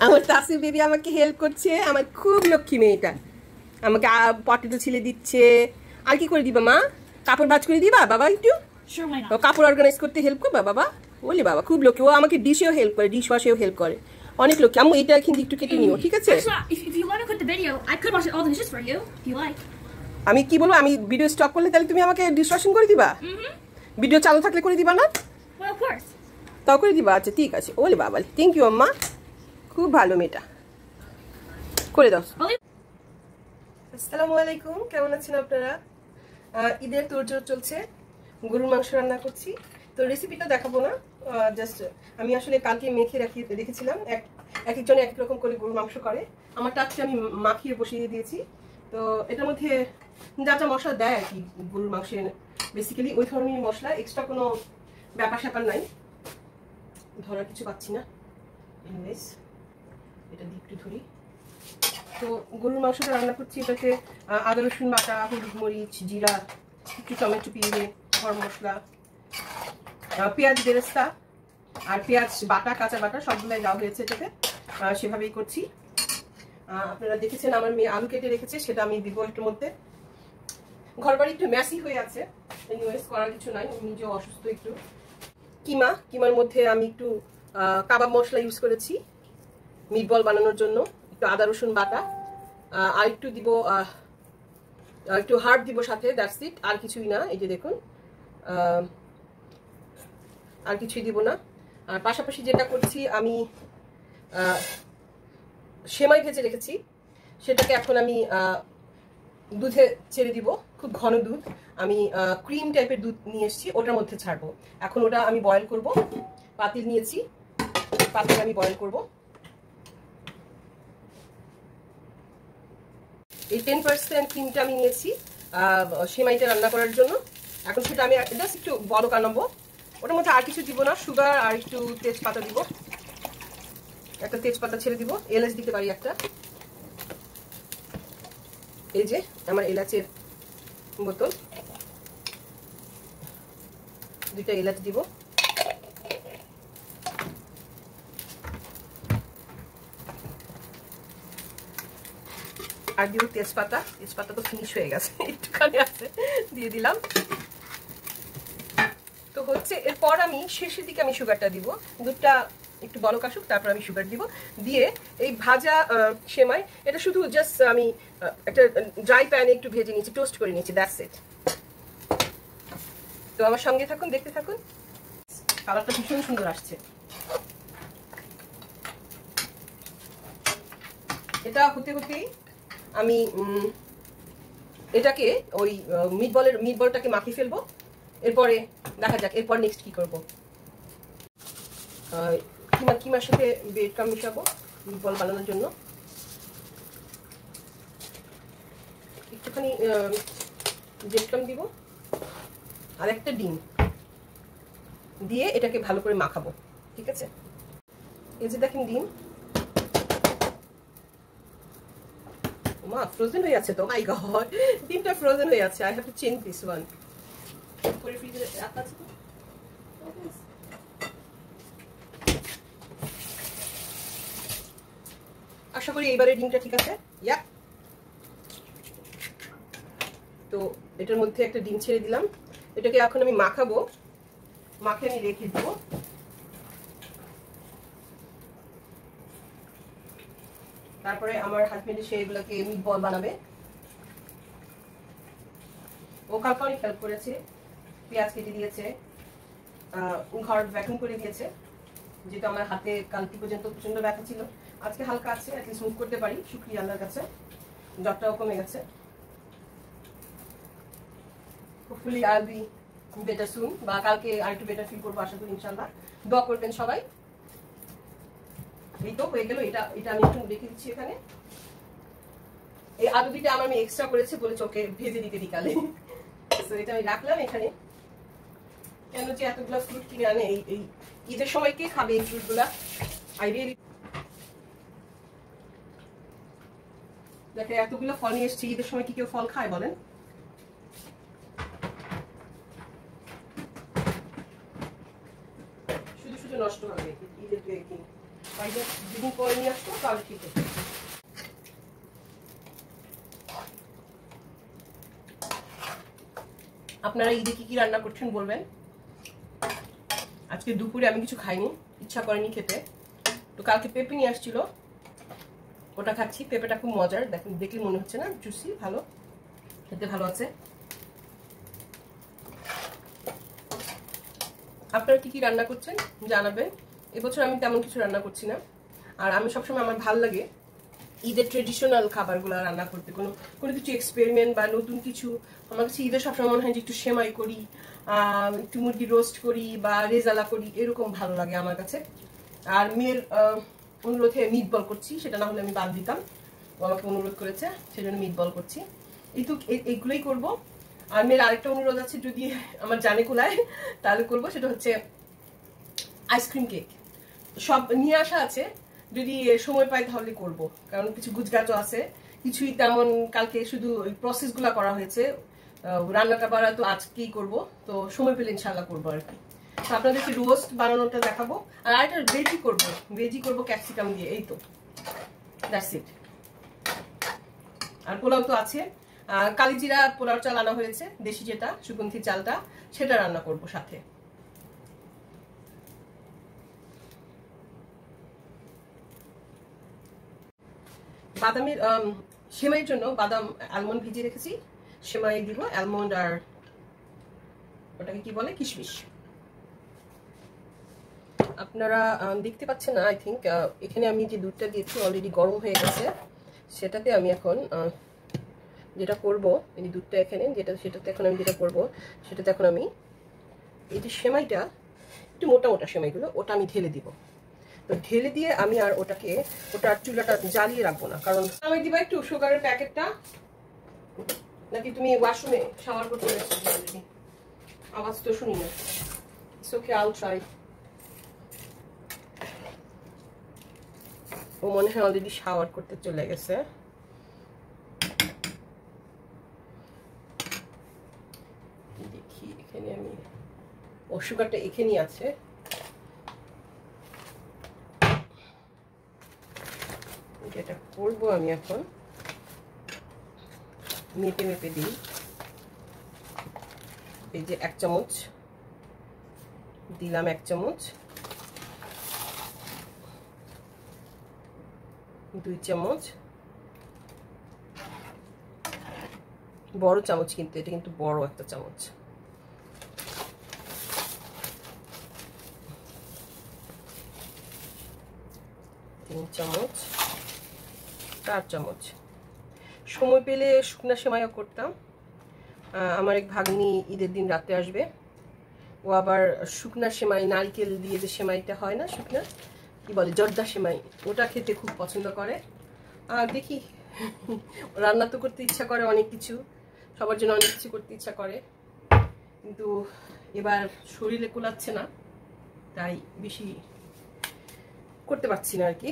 আমার তাসির বেবি আমাকে হেল্প করছে, আমার খুব লক্ষ্মী মেয়েটা। আমাকে পটেটো ছিলে দিচ্ছে। আর কি করে দিবা মা? কাপড় ভাঁজ করে দিবা বাবা? একটু কাপড় অর্গানাইজ করতে হেল্প করবা বাবা? বলি বাবা খুব লক্ষ্মী। ও আমাকে ডিশেও হেল্প করে, ডিশ ওয়াশেও হেল্প করে, অনেক লক্ষ্মী। আমি এটা কিন্তু একটু কেটে নিও, ঠিক আছে? আমি কি বলবো, আমি ভিডিও স্টপ করলে তাহলে তুমি আমাকে ডিশ ওয়াশিং করে দিবা? ভিডিও চালু থাকলে করে দিবা না? তাও করে দিবা? আচ্ছা ঠিক আছে। ওলে বাবা, থ্যাংক ইউ আম্মা, খুব ভালো মেয়েটা, করে দাও। আসসালামু আলাইকুম, কেমন আছেন আপনারা? ঈদের তোড়জোড় চলছে, গরুর মাংস রান্না করছি। তো রেসিপিটা দেখাবো না, জাস্ট আমি আসলে কালকে মেখে রেখেছিলাম। এক একজনে এক এক রকম করে গরুর মাংস করে, আমারটা আজকে আমি মাখিয়ে বসিয়ে দিয়েছি। তো এটার মধ্যে যা যা মশলা দেয় আর কি গরুর মাংসে, বেসিক্যালি ওই ধরনের মশলা, এক্সট্রা কোনো ব্যাপার স্যাপার নাই। ধরার কিছু পাচ্ছি না, এনিওয়েজ এটা দিয়ে একটু ধরি। তো গরুর মাংসটা রান্না করছি, এটাতে আদা রসুন বাটা, হলুদ মরিচ জিরা, একটু টমেটো পিউরি, গরম মশলা, পেঁয়াজ বেরেস্তা আর পেঁয়াজ বাটা, কাঁচা বাটা সবগুলাই দেওয়া হয়েছে এটাতে। সেভাবেই করছি। আপনারা দেখেছেন আমার মেয়ে আলু কেটে রেখেছে, সেটা আমি দিব এটার মধ্যে। ঘর বাড়ি একটু ম্যাসি হয়ে আছে, এনিওয়েজ করার কিছু নাই, নিজেও অসুস্থ একটু। কিমার মধ্যে আমি একটু কাবাব মশলা ইউজ করেছি মিটবল বানানোর জন্য। একটু আদা রসুন বাটা, আর একটু দিব, একটু হার্ড দিব সাথে, দ্যাটস ইট, আর কিছুই না। এই যে দেখুন, আর কিছুই দিব না। আর পাশাপাশি যেটা করছি, আমি সেমাই ভেজে রেখেছি, সেটাকে এখন আমি দুধে ছেড়ে দিব, খুব ঘন দুধ। আমি ক্রিম টাইপের দুধ নিয়ে এসেছি, ওটার মধ্যে ছাড়বো। এখন ওটা আমি বয়েল করব, পাতিল নিয়েছি, পাতিল আমি বয়েল করব। এই 10% ক্রিমটা আমি নিয়েছি সেমাইটা রান্না করার জন্য। এখন সেটা আমি জাস্ট একটু বড় কানাবো, ওটার মধ্যে আর কিছু দিব না, সুগার আর একটু তেজপাতা দিব, একটা তেজপাতা ছেড়ে দিব, এলাচ দিতে পারি একটা। এই যে আমার এলাচের বোতল, দুইটা এলাচ দিব। আর দিব তেজপাতা, তেজপাতা তো ফিনিশ হয়ে গেছে, একটুখানি আছে, দিয়ে দিলাম। তো হচ্ছে এরপর আমি শেষের দিকে আমি সুগারটা দিব, দুধটা একটু বড় কাশুক, তারপর আমি সুগার দিব। দিয়ে এই ভাজা সেমাই, এটা শুধু জাস্ট আমি একটা ড্রাই প্যানে একটু ভেজে নিয়েছি, টোস্ট করে নিয়েছি, দ্যাটস ইট। তো আমার সঙ্গে থাকুন, দেখতে থাকুন, কালারটা ভীষণ সুন্দর আসছে। এটা হতে হতেই আমি এটাকে ওই মিটবলটাকে মাখিয়ে ফেলবো। এরপরে দেখা যাক এরপর নেক্সট কি করবো। কিমার সাথে ব্রেড ক্রাম্ব মিশাবো মিটবল বানানোর জন্য। একটুখানি ব্রেড ক্রাম্ব দিব আর একটা ডিম দিয়ে এটাকে ভালো করে মাখাবো, ঠিক আছে? এই যে দেখেন ডিম, মা ফ্রোজেন হয়ে আছে তো, মাই গড, ডিমটা ফ্রোজেন হয়ে আছে। I have to change this one. করে ফ্রিজে রাখা আছে তো। আশা করি এইবারে ডিমটা ঠিক আছে। ইয়া, তো এটার মধ্যে একটা ডিম ছেড়ে দিলাম, এটাকে এখন আমি মাখাবো, মাখে আমি রেখে দেব। তারপরে আমার হাজবেন্ড সে এগুলোকে মিটবল বানাবে। ও কালকে অনেক হেল্প করেছে, পেঁয়াজ কেটে দিয়েছে, ঘর ভ্যাকুম করে দিয়েছে, যেটা আমার হাতে কালকে পর্যন্ত প্রচন্ড ব্যথা ছিল, আজকে হালকা আছে, অ্যাটলিস্ট মুভ করতে পারি, শুক্রিয়া আল্লাহর কাছে, জ্বরটাও কমে গেছে। Hopefully I will be better soon, বা কালকে আরেকটু বেটার ফিল করবো আশা করি, ইনশাআল্লাহ। দোয়া করবেন সবাই। এই তো হয়ে গেল, এটা আমি একটু রেখে দিচ্ছি এখানে। এই আলু দুইটা আমার আমি এক্সট্রা করেছে বলে চোখে ভেজে দিতে বিকালে, তো এটা আমি রাখলাম এখানে। কেন যে এতগুলো ফ্রুট কিনে আনে এই ঈদের সময়, কে খাবে এই ফ্রুট গুলা? আই রিয়েলি দেখে এতগুলো ফল নিয়ে এসছি, ঈদের সময় কি কেউ ফল খায় বলেন? শুধু শুধু নষ্ট হবে ঈদের দিন। দুদিন পরে নিয়ে আসবো, তাহলে ঠিক আছে। আপনারা ঈদে কি কি রান্না করছেন বলবেন। আজকে দুপুরে আমি কিছু খাইনি, ইচ্ছা করেনি খেতে। তো কালকে পেঁপে নিয়ে আসছিল, ওটা খাচ্ছি। পেঁপেটা খুব মজার, দেখুন, দেখলে মনে হচ্ছে না, জুসি, ভালো খেতে, ভালো আছে। আপনারা কি কি রান্না করছেন জানাবেন। এবছর আমি তেমন কিছু রান্না করছি না। আর আমি সবসময়, আমার ভালো লাগে ঈদের ট্রেডিশনাল খাবারগুলো রান্না করতে, কোনো কিছু এক্সপেরিমেন্ট বা নতুন কিছু। আমার কাছে ঈদের সবসময় মনে হয় যে একটু সেমাই করি, একটু মুরগি রোস্ট করি বা রেজালা করি, এরকম ভালো লাগে আমার কাছে। আর মেয়ের অনুরোধে মিট বল করছি, সেটা না হলে আমি বাদ দিতাম। ও আমাকে অনুরোধ করেছে, সেজন্য মিট বল করছি। এইগুলোই করবো। আর মেয়ের আরেকটা অনুরোধ আছে, যদি আমার জানে কুলায় তাহলে করবো, সেটা হচ্ছে আইসক্রিম কেক। সব নিয়ে আসা আছে, যদি সময় পাই তাহলে করব। কারণ কিছু গুজগাছও আছে, কিছুই তেমন কালকে শুধু ওই প্রসেসগুলো করা হয়েছে। রান্নাটা বাড়া তো আজকেই করব, তো সময় পেলে ইনশাল্লাহ করবো আর কি। তো আপনাদেরকে রোস্ট বানানোটা দেখাবো। আর একটা ভেজি করবো ক্যাপসিকাম দিয়ে, এই তো, দ্যাটস ইট। আর পোলাও তো আছে, কালিজিরা পোলাও চাল আনা হয়েছে, দেশি যেটা সুগন্ধি চালটা, সেটা রান্না করব সাথে। বাদামের সেমাইয়ের জন্য বাদাম আলমন্ড ভিজিয়ে রেখেছি, সেমাই দিব আলমন্ড আর ওটাকে কি বলে, কিশমিশ। আপনারা দেখতে পাচ্ছেন না, আই থিঙ্ক। এখানে আমি যে দুধটা দিয়েছি অলরেডি গরম হয়ে গেছে। সেটাতে আমি এখন যেটা করব, এই দুধটা এখানে সেটাতে এখন আমি যেটা করব, সেটাতে এখন আমি এই যে সেমাইটা, একটু মোটা মোটা সেমাইগুলো, ওটা আমি ঢেলে দিব। তো ঢেলে দিয়ে আমি আর ওটার চুলাটা জ্বালিয়ে রাখবো না। কারণ আমি দিবা একটু সুগারের প্যাকেটটা, নাকি তুমি ওয়াশরুমে শাওয়ার করতে গেছো? আওয়াজ তো শুনি না। ইটস ওকে, আইল ট্রাই। ও মনে হয় অলরেডি শাওয়ার করতে চলে গেছে। দেখি এখানে আমি, ও সুগারটা এখানেই আছে। যেটা করবো আমি এখন, মেপে মেপে দিই। এই যে 1 চামচ দিলাম, 1 চামচ, 2 চামচ, বড় চামচ, কিন্তু এটা কিন্তু বড় একটা চামচ, 3 চামচ, 4 চামচ। সময় পেলে শুকনা সেমাইও করতাম। আমার এক ভাগ্নি ঈদের দিন রাতে আসবে, ও আবার শুকনা সেমাই, নারকেল দিয়ে যে সেমাইটা হয় না, শুকনা কি বলে, জর্দা সেমাই, ওটা খেতে খুব পছন্দ করে। আর দেখি, রান্না তো করতে ইচ্ছা করে অনেক কিছু, সবার জন্য অনেক কিছু করতে ইচ্ছা করে, কিন্তু এবার শরীরে কুলাচ্ছে না, তাই বেশি করতে পারছি না আর কি।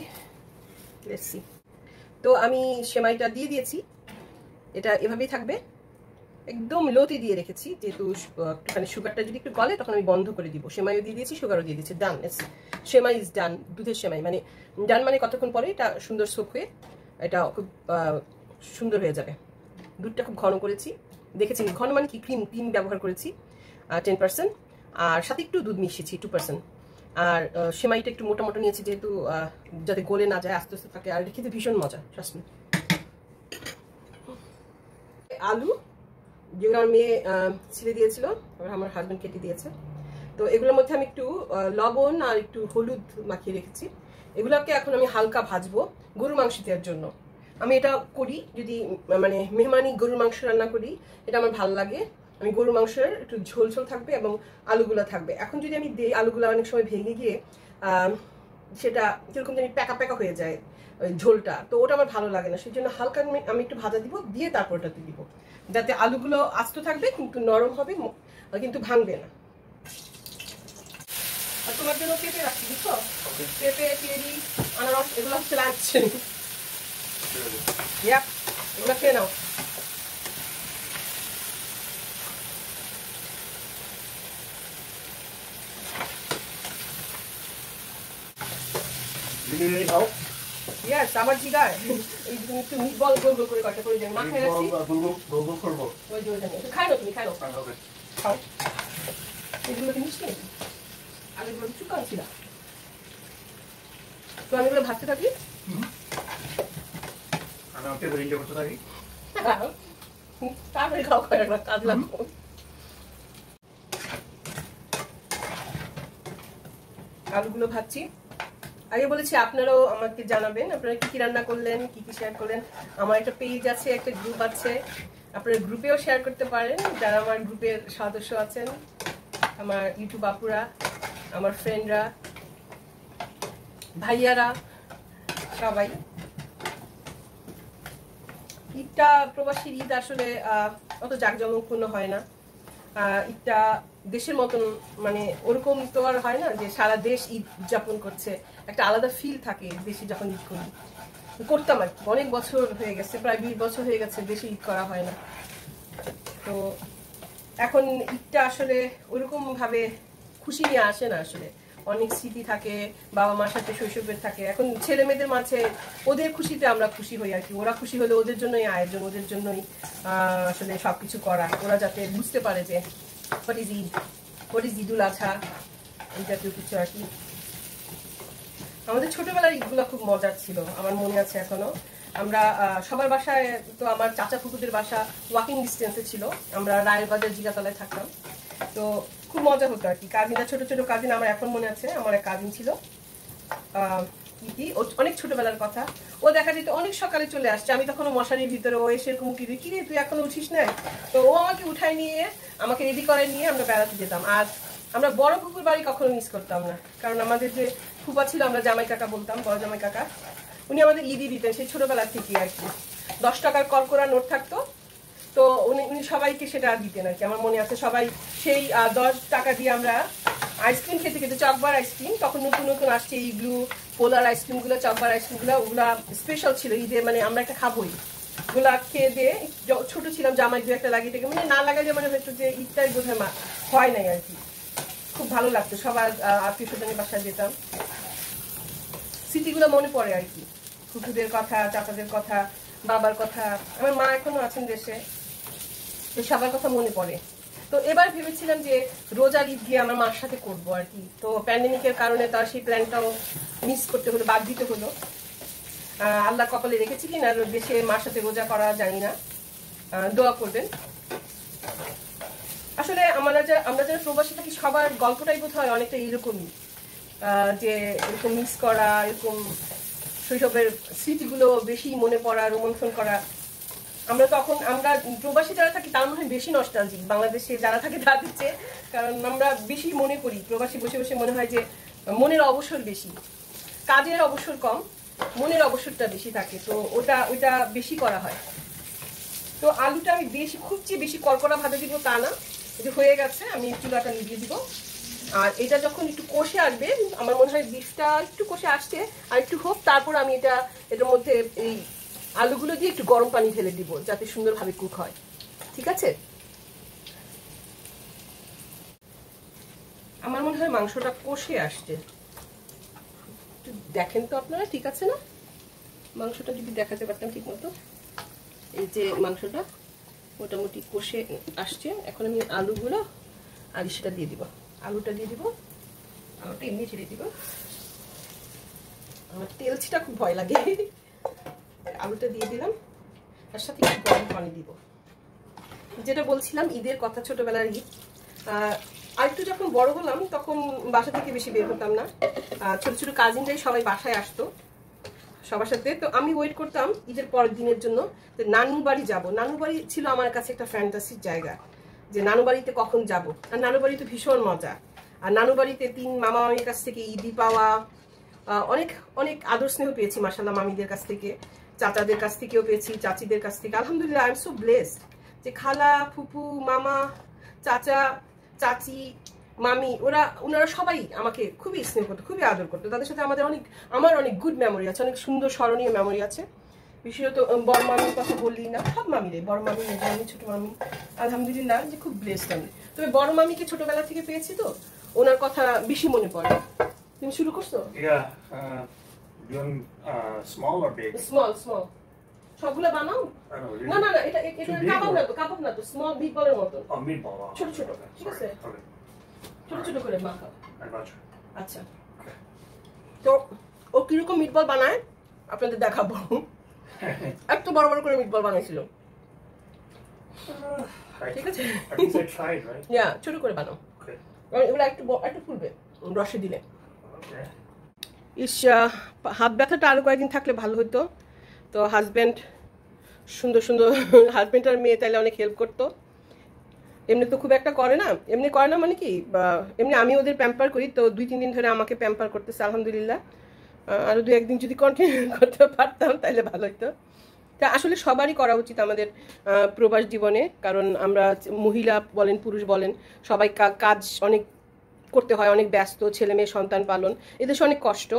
Let's see. তো আমি সেমাইটা দিয়ে দিয়েছি, এটা এভাবেই থাকবে, একদম লোতে দিয়ে রেখেছি, যেহেতু একটুখানি সুগারটা যদি একটু গলে তখন আমি বন্ধ করে দিব। সেমাইও দিয়ে দিয়েছি, সুগারও দিয়ে দিয়েছি, ডান। সেমাই ইজ ডান। দুধের সেমাই মানে ডান, মানে কতক্ষণ পরে এটা সুন্দর সোক হয়ে এটা খুব সুন্দর হয়ে যাবে। দুধটা খুব ঘন করেছি, দেখেছি, ঘন মানে কি, ক্রিম ব্যবহার করেছি 10%, আর সাথে একটু দুধ মিশিয়েছি 2%। আর সেমাইটা একটু মোটা মোটা নিয়েছি, যেহেতু যাতে গলে না যায়, আস্তে আস্তে থাকে। আর এটা খেতে ভীষণ মজা, শাসমি। আলু যেগুলো আমার মেয়ে ছিলে দিয়েছিল, আমার হাজবেন্ড কেটে দিয়েছে। তো এগুলোর মধ্যে আমি একটু লবণ আর একটু হলুদ মাখিয়ে রেখেছি। এগুলোকে এখন আমি হালকা ভাজবো গরুর মাংস দেওয়ার জন্য। আমি এটা করি যদি মানে মেহমানি গরুর মাংস রান্না করি, এটা আমার ভালো লাগে। আমি গরুর মাংসের একটু ঝোল ঝোল থাকবে এবং আলুগুলো থাকবে। এখন যদি আমি দিই, আলুগুলো অনেক সময় ভেঙে গিয়ে সেটা কিরকম জানি প্যাকা প্যাকা হয়ে যায় ওই ঝোলটা, তো ওটা আমার ভালো লাগে না। সেই জন্য হালকা আমি একটু ভাজা দিব, দিয়ে তারপর ওটাতে দিব, যাতে আলুগুলো আস্ত থাকবে কিন্তু নরম হবে, কিন্তু ভাঙবে না। আর তোমার জন্য পেঁপে রাখছি, বুঝছো? পেঁপে, চেরি, আনারস, এগুলো হচ্ছে লাঞ্চ। এগুলো খেয়ে নাও। Yes, আমার জিগার এই তুমি একটু মিটবল গোল গোল করে কাটা করে দেন মাথায় রাখছি গোল গোল করব ওই যে ওইখানে একটু খাই না তুমি খাও খাও এগুলো কি মিষ্টি আগে এগুলো চুকান ছিল তো আমি এগুলো ভাজতে থাকি আমি ওকে ব্রেন্ডে করতে থাকি তারপরে খাও খাই না কাজ লাগবে আলুগুলো ভাজছি আগে বলেছি আপনারাও আমাকে জানাবেন আপনারা কি কি রান্না করলেন কি কি শেয়ার করলেন আমার একটা পেজ আছে একটা গ্রুপ আছে আপনারা গ্রুপেও শেয়ার করতে পারেন যারা আমার গ্রুপের সদস্য আছেন আমার ইউটিউব আপুরা আমার ফ্রেন্ডরা ভাইয়ারা সবাই ঈদটা প্রবাসীর ঈদ আসলে অত জাঁকজমকপূর্ণ হয় না ঈদটা দেশের মতন মানে ওরকম তো আর হয় না যে সারা দেশ ঈদ উদযাপন করছে একটা আলাদা ফিল থাকে দেশে যখন ঈদ করি করতাম আর কি অনেক বছর হয়ে গেছে প্রায় 20 বছর হয়ে গেছে দেশে ঈদ করা হয় না তো এখন ঈদটা আসলে ওরকম ভাবে খুশি নিয়ে আসে না আসলে অনেক স্মৃতি থাকে বাবা মার সাথে শৈশবের থাকে এখন ছেলে মেয়েদের মাঝে ওদের খুশিতে আমরা খুশি হই আর কি ওরা খুশি হলে ওদের জন্যই আয়োজন ওদের জন্যই আসলে সবকিছু করা ওরা যাতে বুঝতে পারে যে what is Eid what is Eidul Azha এই জাতীয় কিছু আর কি আমাদের ছোটবেলার ঈদগুলো খুব মজার ছিল আমার মনে আছে এখনো আমরা সবার বাসায় তো আমার চাচা ফুকুদের বাসা ওয়াকিং ডিস্টেন্সে ছিল আমরা রায়েরবাজার জিগাতলায় থাকতাম তো খুব মজা হতো আর কি কাজিনরা ছোট ছোট কাজিন আমার এখন মনে আছে আমার এক কাজিন ছিল অনেক ছোটবেলার কথা ও দেখা যেত অনেক সকালে চলে আসছে আমি তখন মশারির ভিতরে ও এসে এরকম উঠি কি রে তুই এখনো উঠিস না তো ও আমাকে উঠায় নিয়ে আমাকে রেডি করে নিয়ে আমরা বেড়াতে যেতাম আর আমরা বড় ফুপুর বাড়ি কখনো মিস করতাম না কারণ আমাদের যে ফুপা ছিল আমরা জামাই কাকা বলতাম বড় জামাই কাকা উনি আমাদের ঈদই দিতেন সেই ছোটবেলা থেকে আর কি 10 টাকার কলকরা নোট থাকতো তো উনি সবাইকে সেটা দিতেন আর কি আমার মনে আছে সবাই সেই 10 টাকা দিয়ে আমরা আইসক্রিম খেতে খেতে চকবার আইসক্রিম তখন নতুন নতুন আসছে ইগলু পোলার আইসক্রিমগুলো চকবার আইসক্রিমগুলো ওগুলা স্পেশাল ছিল ঈদে মানে আমরা একটা খাবোই ওগুলা খেয়ে দিয়ে ছোট ছিলাম জামাই দু একটা লাগিয়ে থেকে মানে না লাগাইলে মানে হয়তো যে ঈদটাই বোধ হয় নাই আর কি খুব ভালো লাগতো সবার আত্মীয় স্বজনের বাসায় যেতাম স্মৃতিগুলো মনে পড়ে আর কি কুকুরদের কথা চাচাদের কথা বাবার কথা আমার মা এখনো আছেন দেশে তো সবার কথা মনে পড়ে তো এবার ভেবেছিলাম যে রোজার ঈদ গিয়ে আমার মার সাথে করবো আর কি তো প্যান্ডেমিকের কারণে তার সেই প্ল্যানটাও মিস করতে হলো বাদ দিতে হলো আল্লাহ কপালে রেখেছি কিনা দেশে মার সাথে রোজা করা জানি না দোয়া করবেন আসলে আমরা যারা প্রবাসী থাকি সবার গল্পটাই বোধ হয় অনেকটা এরকমই যে এরকম মিস করা এরকম শৈশবের স্মৃতিগুলো বেশি মনে পড়া রোমন্থন করা আমরা প্রবাসী যারা থাকি তার মনে হয় বেশি নস্টালজিক বাংলাদেশে যারা থাকে তাদের চেয়ে কারণ আমরা বেশি মনে করি প্রবাসী বসে বসে মনে হয় যে মনের অবসর বেশি কাজের অবসর কম মনের অবসরটা বেশি থাকে তো ওটা বেশি করা হয় তো আলুটা আমি খুব চেয়ে বেশি কড়কড়া ভাবে দিব তা না এটা হয়ে গেছে আমি চুলাটা নিভিয়ে দিব আর এটা যখন একটু কষে আসবে আমার মনে হয় বিফটা একটু কষে আসছে আর একটু হোক তারপর আমি এটার মধ্যে এই আলুগুলো দিয়ে একটু গরম পানি ঢেলে দিব যাতে সুন্দরভাবে কুক হয় ঠিক আছে আমার মনে হয় মাংসটা কষে আসছে একটু দেখেন তো আপনারা ঠিক আছে না মাংসটা যদি দেখাতে পারতাম ঠিক মতো এই যে মাংসটা মোটামুটি কষে আসছে এখন আমি আলুগুলো আর সেটা দিয়ে দিব আলুটা দিয়ে দিব আলুটা এমনি ছেড়ে দিব আমার তেল ছিটা খুব ভয় লাগে আলুটা দিয়ে দিলাম তার সাথে একটু গরম পানি দিব যেটা বলছিলাম ঈদের কথা ছোটবেলার ঈদ আরেকটু যখন বড় হলাম তখন বাসা থেকে বেশি বের হতাম না ছোট ছোট কাজিনরাই সবাই বাসায় আসতো সবার সাথে তো আমি ওয়েট করতাম ঈদের পরের দিনের জন্য যে নানু বাড়ি যাবো নানু বাড়ি ছিল আমার কাছে একটা ফ্যান্টাসির জায়গা যে নানু বাড়িতে কখন যাব আর নানু বাড়িতে ভীষণ মজা আর নানু বাড়িতে 3 মামা মামির কাছ থেকে ঈদি পাওয়া অনেক অনেক আদর স্নেহ পেয়েছি মাশাআল্লাহ মামিদের কাছ থেকে চাচাদের কাছ থেকেও পেয়েছি চাচিদের কাছ থেকে আলহামদুলিল্লাহ আই এম সো ব্লেসড যে খালা ফুপু মামা চাচা চাচি মামি ওনারা সবাই আমাকে খুবই স্নেহ করতো খুবই আদর করতো তাদের সাথে আমার অনেক গুড মেমোরি আছে অনেক সুন্দর স্মরণীয় মেমোরি আছে বিশেষত বড় মামির কথা বললি না সব মামি রে বড় মামি মেজো মামি ছোট মামি আলহামদুলিল্লাহ যে খুব ব্লেসড আমি তবে বড় মামিকে ছোটবেলা থেকে পেয়েছি তো ওনার কথা বেশি মনে পড়ে তুমি শুরু করছো You want small or big? Small small সবগুলো বানাও। I don't know. না না না, এটা Too big কাবাব or- না তো, কাবাব না তো, স্মল মিটবলের মতো Oh, meatball. Oh, ছোট ছোট, okay, ঠিক sorry. আছে? Okay. ছোট ছোট করে মাখাও। I got you. আচ্ছা, Okay. তো ও কিরকম মিটবল বানায় আপনাদের দেখাবো। একটু বড় বড় করে মিটবল বানাইছিল, ঠিক আছে? I think I tried, right? ইয়া ছোট করে বানাও, Okay. এগুলো একটু একটু ফুলবে রসে দিলে। Okay. ইস, হাত ব্যথাটা আরো কয়েকদিন থাকলে ভালো হতো। তো হাজব্যান্ড সুন্দর সুন্দর হাজব্যান্ড আর মেয়ে তাইলে অনেক হেল্প করতো। এমনি তো খুব একটা করে না, এমনি করে না মানে কি, এমনি আমি ওদের প্যাম্পার করি, তো 2-3 দিন ধরে আমাকে প্যাম্পার করতেছে আলহামদুলিল্লাহ। আরও 2-1 দিন যদি কন্টিনিউ করতে পারতাম তাহলে ভালো হতো। তা আসলে সবারই করা উচিত আমাদের প্রবাস জীবনে, কারণ আমরা মহিলা বলেন পুরুষ বলেন সবাই কাজ অনেক করতে হয়, অনেক ব্যস্ত, ছেলে মেয়ে সন্তান পালন, এদেশে অনেক কষ্ট,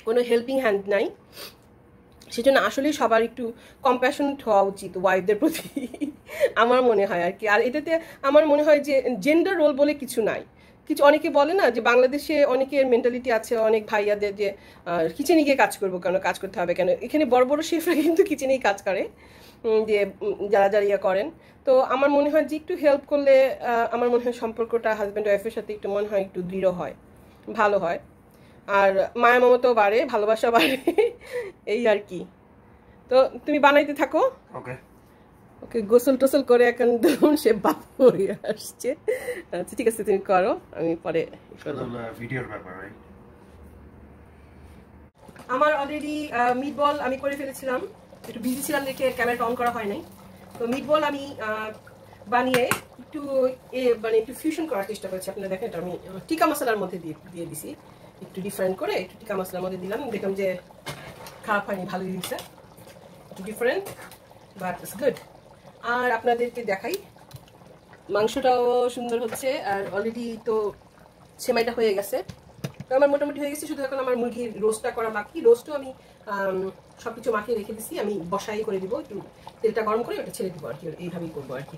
কোনো হেল্পিং হ্যান্ড নাই। সেজন্য আসলে সবার একটু কম্প্যাশনেট হওয়া উচিত ওয়াইফদের প্রতি, আমার মনে হয় আর কি। আর এটাতে আমার মনে হয় যে জেন্ডার রোল বলে কিছু নাই। কিছু অনেকে বলে না যে বাংলাদেশে অনেকের মেন্টালিটি আছে, অনেক ভাইয়াদের যে কিচেনে গিয়ে কাজ করবো কেন, কাজ করতে হবে কেন। এখানে বড় বড় শেফরা কিন্তু কিচেনেই কাজ করে, যে যারা যারা ইয়ে করেন। তো আমার মনে হয় যে একটু হেল্প করলে আমার মনে হয় সম্পর্কটা হাজব্যান্ড ওয়াইফের সাথে একটু মনে হয় একটু দৃঢ় হয়, ভালো হয়, আর মায়া মমতাও বাড়ে, ভালোবাসা বাড়ে, এই আর কি। তো তুমি বানাইতে থাকো। Okay. ওকে, গোসল টোসল করে এখন সে বাপ হয়ে আসছে। আচ্ছা ঠিক আছে, তুমি করো, আমি পরে Video ব্যাপার, right? আমার অলরেডি মিটবল আমি করে ফেলেছিলাম, একটু বিজি ছিলাম দেখে ক্যামেরাটা অন করা হয় নাই। তো মিটবল আমি বানিয়ে একটু মানে একটু ফিউশন করার চেষ্টা করেছি। আপনারা দেখেন, এটা আমি টিকা মশলার মধ্যে দিয়ে দিছি, একটু ডিফারেন্ট করে একটু টিকা মশলার মধ্যে দিলাম। দেখলাম যে খারাপ হয়নি, ভালোই দিচ্ছে, একটু ডিফারেন্ট, বাট ইটস গুড। আর আপনাদেরকে দেখাই, মাংসটাও সুন্দর হচ্ছে, আর অলরেডি তো সেমাইটা হয়ে গেছে, তো আমার মোটামুটি হয়ে গেছে। শুধু এখন আমার মুরগির রোস্টটা করা বাকি। রোস্টও আমি সব কিছু মাখিয়ে রেখে দিচ্ছি, আমি বসাই করে দিব, একটু তেলটা গরম করে ওটা ছেড়ে দিব আর কি, এইভাবেই করবো আর কি।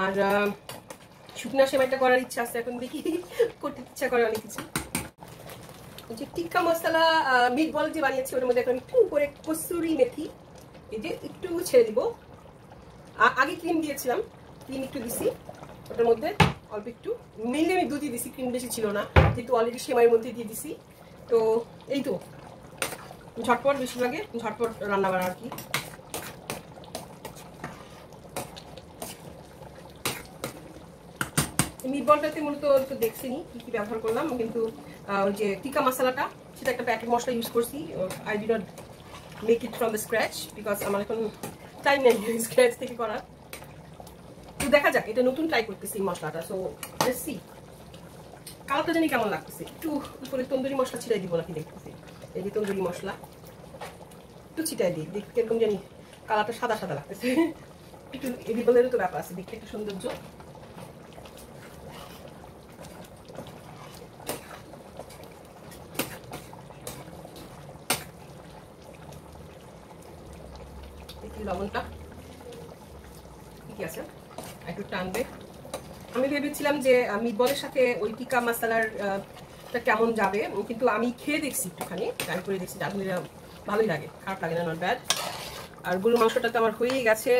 আর শুকনা সেমাইটা করার ইচ্ছা আছে, এখন দেখি করতে ইচ্ছা করে অনেক কিছু। যে টিক্কা মশলা মিটবল যে বানিয়েছি ওটার মধ্যে এখন একটু করে কসুরি মেথি এই যে একটু ছেড়ে দিব। আগে ক্রিম দিয়েছিলাম, ক্রিম একটু দিছি ওটার মধ্যে অল্প একটু, মেনলি আমি দুধই দিছি, ক্রিম বেশি ছিল না, যেহেতু অলরেডি সেমাইয়ের মধ্যে দিয়ে দিছি। তো এই তো ঝটপট, বেশিরভাগে ঝটপট রান্না বান্না আর কি। মিটবলটাতে মূলত তো দেখছিনি কি কি ব্যবহার করলাম, কিন্তু ওই যে টিকা মশলাটা সেটা একটা প্যাকেট মশলা ইউজ করছি। I D not make it from the scratch, because আমার এখন টাইম নেই স্ক্র্যাচ থেকে করার। তো দেখা যাক, এটা নতুন ট্রাই করতেছি মশলাটা। সো লেটস সি কালারটা জানি কেমন লাগতেছে। একটু উপরে তন্দুরি মশলা ছিটাই দিব নাকি দেখতেছি, এই যে তন্দুরি মশলা একটু ছিটাই দিই, দেখতে কিরকম জানি কালারটা সাদা সাদা লাগতেছে। একটু এডিবলেরও তো ব্যাপার আছে, দেখতে একটু সৌন্দর্য। লবণটা ঠিক আছে, একটু টানবে। আমি ভেবেছিলাম যে মিটবলের সাথে ওই টিকা মশলার কেমন যাবে, কিন্তু আমি খেয়ে দেখছি, একটুখানি ট্রাই করে দেখছি, আলহামদুলিল্লাহ ভালোই লাগে, খারাপ লাগে না, নট ব্যাড। আর গরুর মাংসটা তো আমার হয়েই গেছে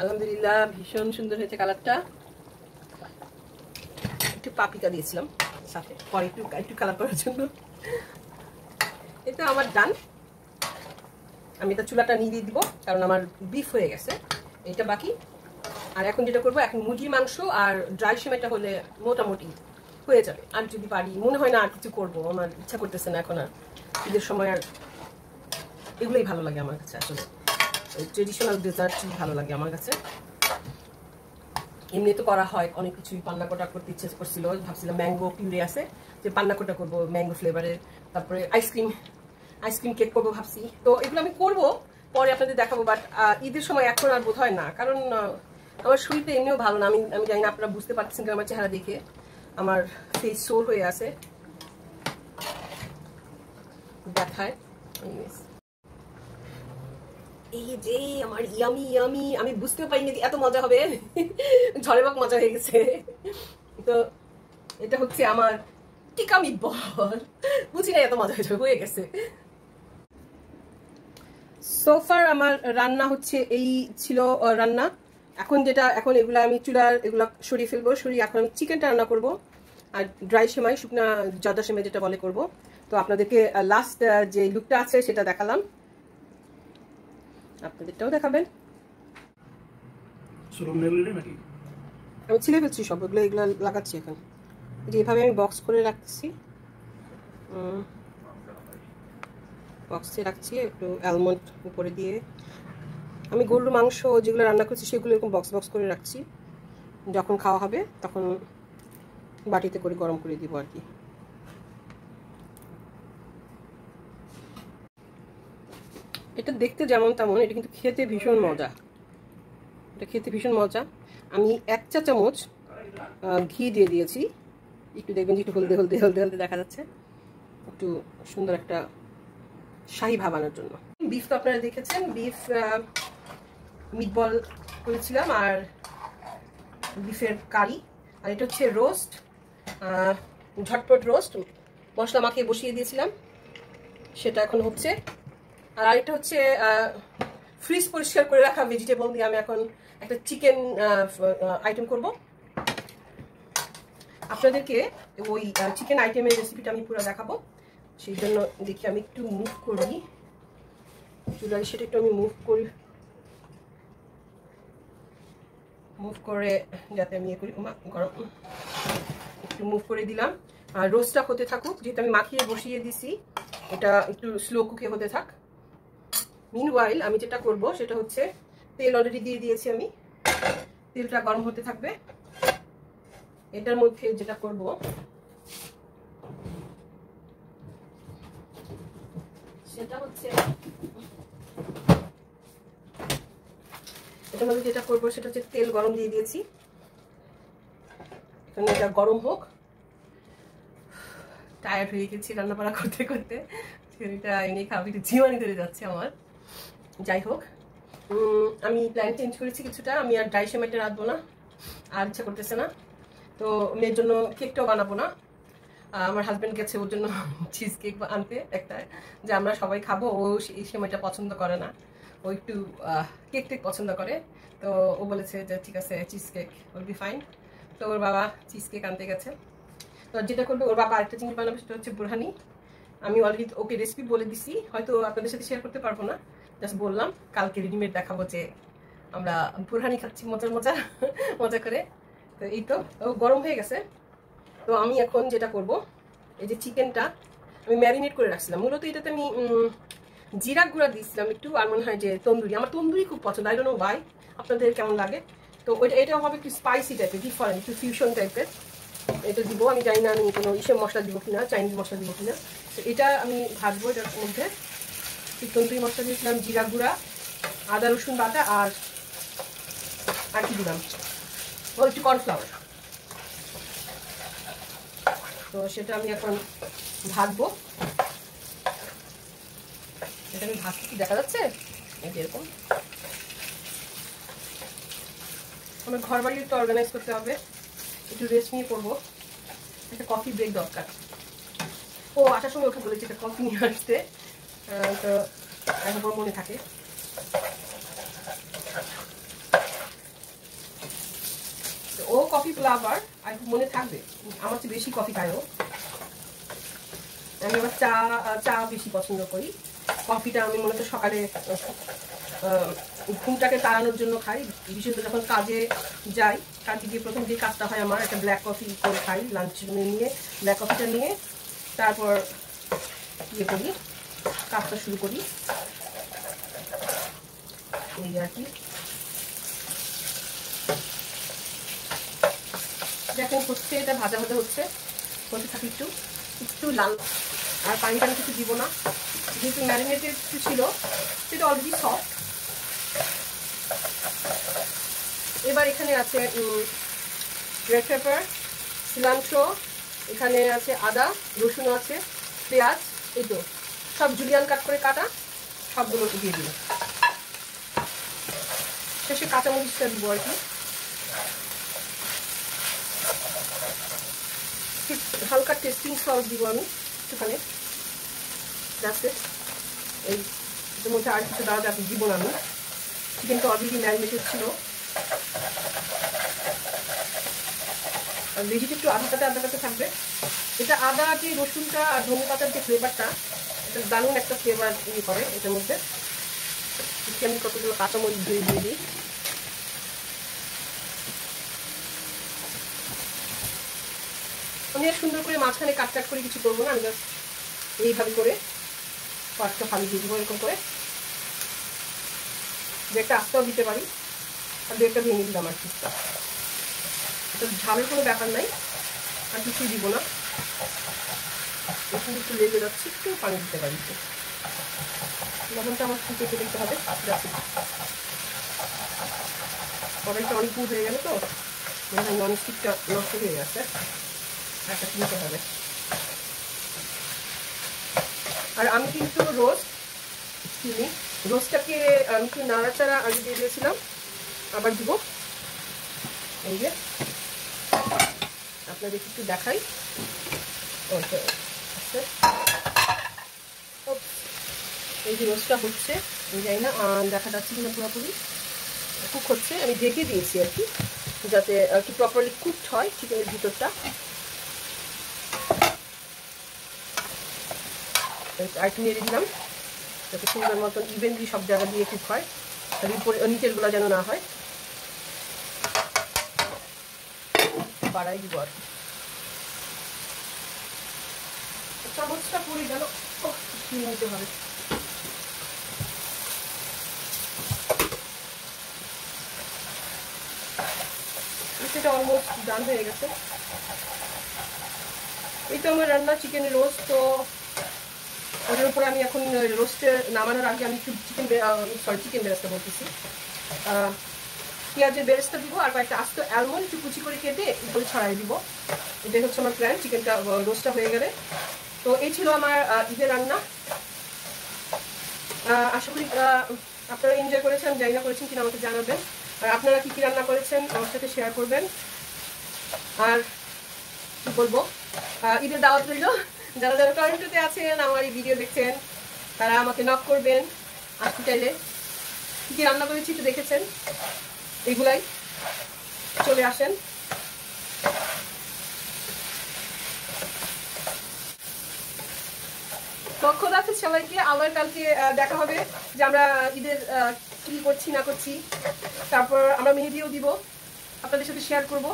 আলহামদুলিল্লাহ, ভীষণ সুন্দর হয়েছে কালারটা। একটু পাপিকা দিয়েছিলাম সাথে পরে একটু কালার করার জন্য। এটা আমার ডান। আমি এটা চুলাটা নিয়ে দিব কারণ আমার বিফ হয়ে গেছে, এটা বাকি। আর এখন যেটা করবো, এখন মুরগির মাংস আর ড্রাই সেমাইটা হলে মোটামুটি হয়ে যাবে। আর যদি পারি, মনে হয় না আর কিছু করবো, আমার ইচ্ছা করতেছে না এখন। আর ঈদের সময় আর এগুলোই ভালো লাগে আমার কাছে, আসলে ট্রেডিশনাল ডেজার্ট ভালো লাগে আমার কাছে। এমনি তো করা হয় অনেক কিছুই, পান্না কোটা করতে ইচ্ছে করছিল, ভাবছিলাম ম্যাঙ্গো পিউরি আছে যে পান্না কোটা করবো ম্যাঙ্গো ফ্লেভারের, তারপরে আইসক্রিম কেক করবো ভাবছি। তো এগুলো আমি করবো, পরে আপনাদের দেখাবো, বাট ঈদের সময় এখন আর বোধ হয় না, কারণ আমার শরীরটা এমনিও ভালো না। আমি জানি না আপনারা বুঝতে পারছেন আমার চেহারা দেখে, আমার ফেস সোর হয়ে আছে ব্যথায়। এই যে আমার ইয়ামি ইয়ামি, আমি বুঝতেও পারিনি এত মজা হবে, ঝড়ে বাক মজা হয়ে গেছে। তো এটা হচ্ছে আমার টিকা মিটবল বুঝি না এত মজা হয়ে গেছে। সোফার আমার রান্না হচ্ছে এই ছিল রান্না। এখন এগুলো আমি চুলার এগুলো সরিয়ে ফেলবো, সরিয়ে এখন আমি চিকেনটা রান্না করব আর ড্রাই সেমাই, শুকনা জর্দা সেমাই যেটা বলে করব। তো আপনাদেরকে লাস্ট যে লুকটা আছে সেটা দেখালাম, আপনাদেরটাও দেখাবেন। আমি ছিলে ফেলছি সব, এগুলো লাগাচ্ছি এখন। যেভাবে আমি বক্স করে রাখছি, বক্সে রাখছি, একটু অ্যালমন্ড উপরে দিয়ে। আমি গরুর মাংস যেগুলো রান্না করছি সেগুলো এরকম বক্স বক্স করে রাখছি, যখন খাওয়া হবে তখন বাটিতে করে গরম করে দিব আর কি। এটা দেখতে যেমন তেমন, এটা কিন্তু খেতে ভীষণ মজা। এটা খেতে ভীষণ মজা। আমি 1 চা চামচ ঘি দিয়ে দিয়েছি, একটু দেখবেন যে একটু হলদে হলদে হলদে হলদে দেখা যাচ্ছে, একটু সুন্দর একটা শাহী ভাব আনার জন্য। বিফ তো আপনারা দেখেছেন, বিফ মিটবল করেছিলাম আর বিফের কারি। আর এটা হচ্ছে রোস্ট, ঝটপট রোস্ট, মশলা মাখিয়ে বসিয়ে দিয়েছিলাম, সেটা এখন হচ্ছে। আর আরেকটা হচ্ছে ফ্রিজ পরিষ্কার করে রাখা ভেজিটেবল দিয়ে আমি এখন একটা চিকেন আইটেম করব। আপনাদেরকে ওই চিকেন আইটেমের রেসিপিটা আমি পুরো দেখাবো, সেই জন্য দেখি আমি একটু মুভ করি চুলায়, সেটা একটু আমি মুভ করে যাতে আমি করি গরম, একটু মুভ করে দিলাম। আর রোস্টটা হতে থাকুক, যেহেতু আমি মাখিয়ে বসিয়ে দিছি, এটা একটু স্লো কুকে হতে থাক। মিনওয়াইল আমি যেটা করব সেটা হচ্ছে, তেল অলরেডি দিয়ে দিয়েছি আমি, তেলটা গরম হতে থাকবে। এটার মধ্যে যেটা করব সেটা হচ্ছে, এটার মধ্যে যেটা করব সেটা হচ্ছে তেল গরম দিয়ে দিয়েছি, এখানে এটা গরম হোক। টায়ার্ড হয়ে গেছি রান্নাবাড়া করতে করতে, শরীরটা এনে খাবি জীবানি ধরে যাচ্ছে আমার। যাই হোক, আমি প্ল্যান চেঞ্জ করেছি কিছুটা, আমি আর ড্রাই সেমাইটা রাঁধবো না, আর ইচ্ছা করতেছে না। তো মেয়ের জন্য কেকটাও বানাবো না, আমার হাজব্যান্ড গেছে ওর জন্য চিজ কেক আনতে একটা, যে আমরা সবাই খাবো। ও এই সেমাইটা পছন্দ করে না, ও একটু কেক টেক পছন্দ করে। তো ও বলেছে যে ঠিক আছে cheese cake will be fine. তো ওর বাবা চিজ কেক আনতে গেছে। তো যেটা করবে, ওর বাবা আরেকটা জিনিস বানাবে, সেটা হচ্ছে বুরহানি। আমি অলরেডি ওকে রেসিপি বলে দিছি, হয়তো আপনাদের সাথে শেয়ার করতে পারবো না, জাস্ট বললাম কালকে রেডিমেড দেখাবো যে আমরা বুরহানি খাচ্ছি মজা করে। তো এই তো গরম হয়ে গেছে। তো আমি এখন যেটা করব, এই যে চিকেনটা আমি ম্যারিনেট করে রাখছিলাম, মূলত এটাতে আমি জিরা গুঁড়া দিয়েছিলাম একটু, আর মনে হয় যে তন্দুরি, আমার তন্দুরি খুব পছন্দ, আই ডোন্ট নো ওয়াই, আপনাদের কেমন লাগে। তো এটাও হবে একটু স্পাইসি টাইপের, ডিফারেন্ট, একটু ফিউশন টাইপের। এটা দিব, আমি জানি না আমি কোনো ইসের মশলা দিব কিনা, চাইনিজ মশলা দিব কিনা। তো এটা আমি ভাজবো, এটার মধ্যে তন্দুরি মশলা দিয়েছিলাম, জিরা গুঁড়া, আদা রসুন বাটা, আর কি দিলাম, ও একটু কর্নফ্লাওয়ার। তো সেটা আমি এখন ভাজবো। এটা আমি ভাজতে কি দেখা যাচ্ছে এরকম। আমার ঘর বাড়ি একটু অর্গানাইজ করতে হবে, একটু রেস্ট নিয়ে করবো, একটা কফি ব্রেক দরকার। ও আসার সময় ওকে বলেছি একটা কফি নিয়ে আসতে, তো একবার মনে থাকে। ও কফি লাভার, আর মনে থাকবে, আমার চেয়ে বেশি কফি খায় ও। আমি আবার চা বেশি পছন্দ করি, কফিটা আমি মূলত সকালে ঘুমটাকে তাড়ানোর জন্য খাই, বিশেষত যখন কাজে যাই। কাজে গিয়ে প্রথম যে কাজটা হয় আমার, একটা ব্ল্যাক কফি করে খাই, লাঞ্চ নিয়ে ব্ল্যাক কফিটা নিয়ে তারপর ইয়ে করি, কাজটা শুরু করি, এই আর কি। দেখেন হচ্ছে, এটা ভাজা হচ্ছে থাকি, একটু লাল, আর পানি কিছু দিব না, যেহেতু ম্যারিনেটেড ছিল সেটা অলরেডি সফট। এবার এখানে আছে রেড পেপার, সিলান্ট্রো, এখানে আছে আদা, রসুন আছে, পেঁয়াজ, এই তো সব জুলিয়ান কাট করে কাটা, সবগুলো দিয়ে দিল। শেষে কাঁচামরিচটা দিব আর কি। একটু হালকা টেস্টিং সল্ট দিব আমি একটুখানি, এই এর মধ্যে আর কিছু দেওয়া যাবে দিব না আমি। চিকেনটা অলরেডি ম্যারিনেটেড ছিল, আর ভেজিটা একটু আদা কাটা থাকবে। এটা আদা যে রসুনটা আর ধনে পাতার যে ফ্লেভারটা, এটা দারুণ একটা ফ্লেভার ইয়ে করে এটার মধ্যে। আমি কতগুলো কাঁচামরিচ দিয়ে দিই। আমি আর সুন্দর করে মাঝখানে কাট করে কিছু করবো না, আমি জাস্ট এইভাবে করে পাঁচটা ফালি দিয়ে দেবো এরকম করে। দু একটা আস্তাও দিতে পারি, আর দু একটা ভেঙে দিলাম আর কি। ঝালের কোনো ব্যাপার নাই, আর কিছুই দিব না। এখন একটু লেগে যাচ্ছে, একটু পানি দিতে পারি। লবণটা আমার ফুটে দিতে হবে। কড়াইটা অনেক পুর হয়ে গেল তো, ননস্টিকটা নষ্ট হয়ে গেছে, একটা কিনতে হবে। আর আমি কিন্তু রোস্টটাকে আমি একটু নাড়াচাড়া আগে দিয়ে দিয়েছিলাম, আবার দিব। এই যে আপনাদের একটু দেখাই, এই যে রোস্টটা হচ্ছে, আমি জানি না দেখা যাচ্ছে কিনা, পুরোপুরি কুক হচ্ছে। আমি ঢেকে দিয়েছি আর কি, যাতে আর কি প্রপারলি কুকড হয় চিকেনের ভিতরটা। আরেকটু নেড়ে দিলাম যাতে সুন্দর মতন ইভেনলি সব জায়গা দিয়ে কুক হয়, আর নিচের গুলা যেন না হয়। বাড়াই দিব আর কি, চামচটা পড়ে গেল, নিতে হবে। সেটা অলমোস্ট ডান হয়ে গেছে। এই তো আমার রান্না চিকেন রোস্ট। তো ওটার উপরে আমি এখন রোস্টে নামানোর আগে আমি একটু চিকেন বেরেস্তা বলতেছি, পেঁয়াজের বেরেস্তা দিব, আর কয়েকটা আস্ত অ্যালমন্ড একটু কুচি করে কেটে উপরে ছড়াই দিব। এটাই হচ্ছে আমার প্ল্যান চিকেনটা রোস্টটা হয়ে গেলে। তো এই ছিল আমার ঈদের রান্না। আশা করি আপনারা এনজয় করেছেন, জানি না করেছেন কিনা আমাকে জানাবেন। আর আপনারা কি কি রান্না করেছেন আমার সাথে শেয়ার করবেন। আর কি বলবো, ঈদের দাওয়াত রইল। যারা যারা টরন্টোতে আছেন, আমার এই ভিডিও দেখছেন, তারা আমাকে নক করবেন আসতে চাইলে। কি কি রান্না করেছি একটু দেখেছেন, এগুলাই চলে আসেন। খোদা হাফেজ সবাইকে। আবার কালকে দেখা হবে যে আমরা ঈদের কি করছি না করছি, তারপর আমরা মেহেদিও দিব, আপনাদের সাথে শেয়ার করব।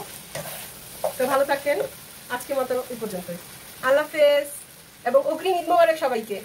তো ভালো থাকেন, আজকের মতো এই পর্যন্তই। আল্লাহ হাফেজ এবং অগ্রিম ঈদ মোবারক সবাইকে।